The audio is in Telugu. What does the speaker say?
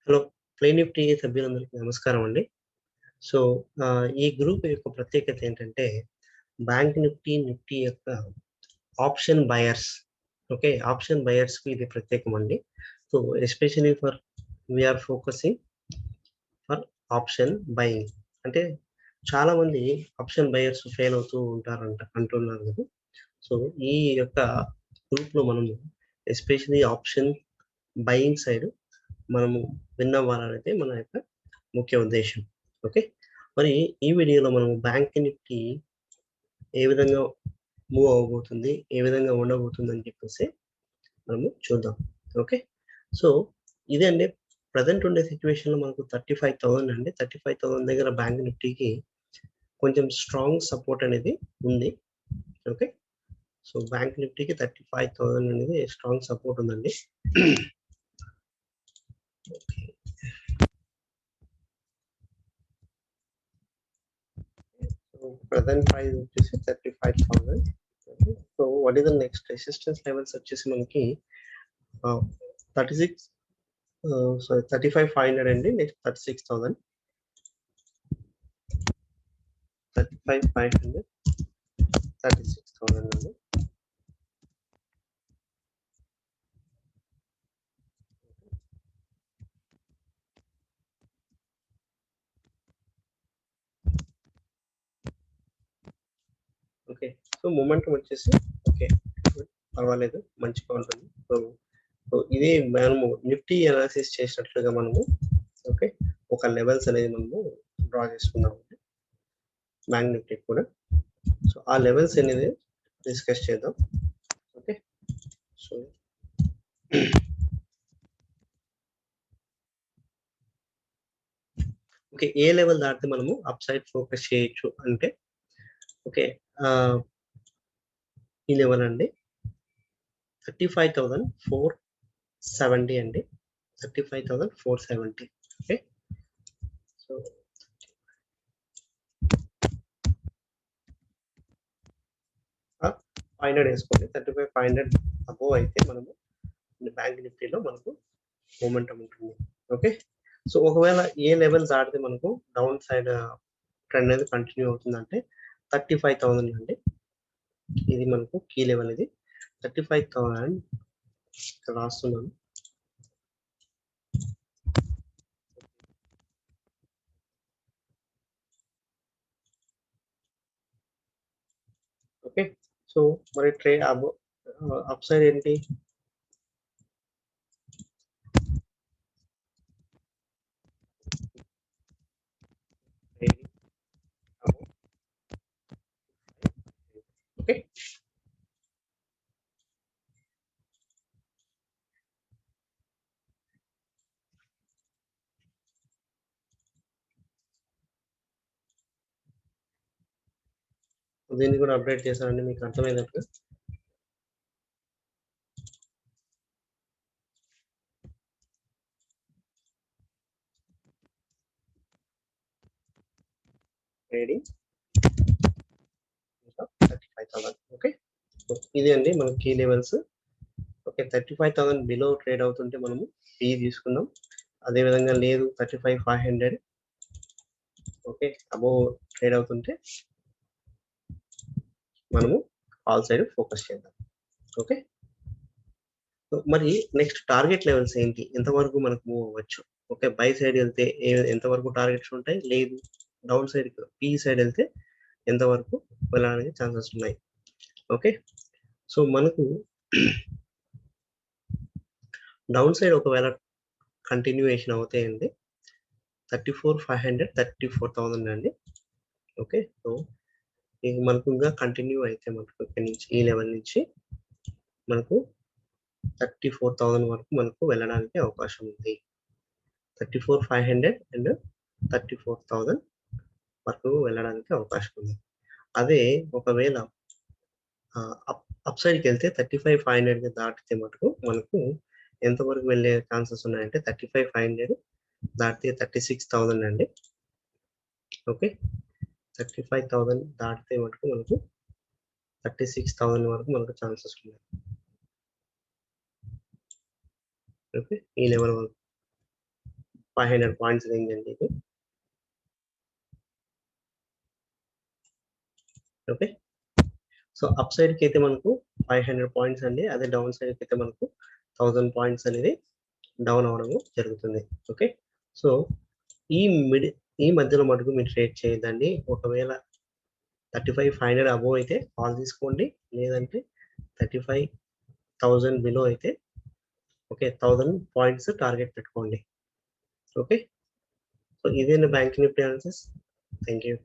హలో! ప్లే నిఫ్టీ సభ్యులందరికీ నమస్కారం అండి. సో, ఈ గ్రూప్ యొక్క ప్రత్యేకత ఏంటంటే, బ్యాంక్ నిఫ్టీ, నిఫ్టీ యొక్క ఆప్షన్ బయర్స్. ఓకే. ఆప్షన్ బయర్స్‌కి ఇది ప్రత్యేకమండి. So, especially we are focusing for option buying. అంటే చాలామంది ఆప్షన్ బయర్స్ ఫెయిల్ అవుతూ అంటున్నారు కదా! సో, ఈ యొక్క గ్రూప్‌లో మనము ఎస్పెషల్లీ ఆప్షన్ బయింగ్ సైడ్ మనము విన్ అవ్వాలనేది మన యొక్క ముఖ్య ఉద్దేశ్యం. ఓకే. మరి ఈ వీడియోలో మనము బ్యాంక్ నిఫ్టీ ఏ విధంగా మూవ్ అవ్వబోతుంది, ఏ విధంగా ఉండబోతుందని చెప్పేసి మనము చూద్దాం. ఓకే. సో, ఇదే అండి ప్రెజెంట్ ఉండే సిట్యుయేషన్‌లో మనకు 35,000 అండి. 35,000 దగ్గర బ్యాంక్ నిఫ్టీకి కొంచెం స్ట్రాంగ్ సపోర్ట్ అనేది ఉంది. ఓకే. సో, బ్యాంక్ నిఫ్టీకి 35,000 అనేది స్ట్రాంగ్ సపోర్ట్ ఉందండి. ఓకే. సో, ప్రెజెంట్ ప్రైస్ వచ్చేసి 35,000. Okay. So, what is the next resistance levels వచ్చేసి మనకి 36 సారీ 35,500 అండి. నెక్స్ట్ 36,000. 35,500, 36,000 అండి. ఓకే. సో, మొమెంటం వచ్చేసి ఓకే. పర్వాలేదు. మంచిగా ఉంటుంది. సో, ఇది మనము నిఫ్టీ అనాలిసిస్ చేసినట్లుగా మనము ఓకే. ఒక లెవెల్స్ అనేది మనము డ్రా చేసుకున్నామండి. బ్యాంక్ నిఫ్టీ కూడా. సో, ఆ లెవెల్స్ అనేది డిస్కస్ చేద్దాం. ఓకే. So, okay. ఏ లెవెల్ దాటితే మనము అప్ సైడ్ ఫోకస్ చేయొచ్చు అంటే ఓకే. ఈ లెవెల్ అండి 35,470 అండి. 35,470. ఓకే. సో, 500 వేసుకోండి. 35,500 అబోవ్ అయితే మనము బ్యాంక్ నిఫ్టీలో మనకు మొమెంటం ఉంటుంది. ఓకే. సో, ఒకవేళ ఏ లెవెల్ దాటితే మనకు డౌన్ సైడ్ ట్రెండ్ అనేది కంటిన్యూ అవుతుందంటే 35,000 అండి. ఇది మనకు కీ లెవెల్ ఇది. 35,000 ఇక్కడ రాస్తున్నాను. ఓకే. సో, మరి అప్ సైడ్ ఏంటి? ఓకే. దీన్ని కూడా అప్డేట్ చేశానండి మీకు అర్థమైనట్లు. ట్రేడింగ్ 35,000. ఓకే. సో, ఇది అండి మన key levels. Okay. 35,000 below trade అవుతుంటే మనము పీ తీసుకుందాం. అదే విధంగా లేదు 35,500 ఓకే. అబోవ్ ట్రేడ్ అవుతుంటే మనము ఆల్ సైడ్ ఫోకస్ చేద్దాం. ఓకే. సో, మరి నెక్స్ట్ టార్గెట్ లెవెల్స్ ఏంటి? ఎంతవరకు మనకు మూవ్ అవ్వచ్చు? ఓకే. బై సైడ్ వెళ్తే ఎంతవరకు టార్గెట్స్ ఉంటాయి? లేదు డౌన్ సైడ్ పీ సైడ్ వెళ్తే ఎంతవరకు వెళ్ళడానికి ఛాన్సెస్ ఉన్నాయి? ఓకే. సో, మనకు డౌన్ సైడ్ ఒకవేళ కంటిన్యూయేషన్ అవుతాయండి 34,500, 34,000 అండి. ఓకే. సో, ఇది మనకు ఇంకా కంటిన్యూ అయితే మనకు ఇక్కడి నుంచి ఈ లెవెల్ నుంచి మనకు 34,000 వరకు మనకు వెళ్ళడానికి అవకాశం ఉంది. 34,500 అండ్ 34,000 వరకు వెళ్ళడానికి అవకాశం ఉంది. అదే ఒకవేళ అప్ సైడ్‌కెళ్తే 35,500 దాటితే మటుకు మనకు ఎంతవరకు వెళ్ళే ఛాన్సెస్ ఉన్నాయంటే 35,500 దాటితే 36,000 అండి. ఓకే. 35,000 దాటితే మటుకు మనకు 36,000 వరకు మనకు ఛాన్సెస్ ఉన్నాయి. ఓకే. ఈ లెవెల్ వరకు. 500 పాయింట్స్ రేంజ్ అండి ఇది. ఓకే, సో అప్ సైడ్కి అయితే మనకు 500 పాయింట్స్ అండి, అదే డౌన్ సైడ్కి అయితే మనకు 1000 పాయింట్స్ అనేది డౌన్ అవ్వడము జరుగుతుంది. ఓకే, సో ఈ మధ్యలో మటుకు మీరు ట్రేడ్ చేయొద్దండి. ఒకవేళ 35,500 అబోవ్ అయితే కాల్ తీసుకోండి, లేదంటే 35,000 బిలో అయితే ఓకే 1000 పాయింట్స్ టార్గెట్ పెట్టుకోండి. ఓకే, సో ఇదే bank Nifty analysis. Thank you.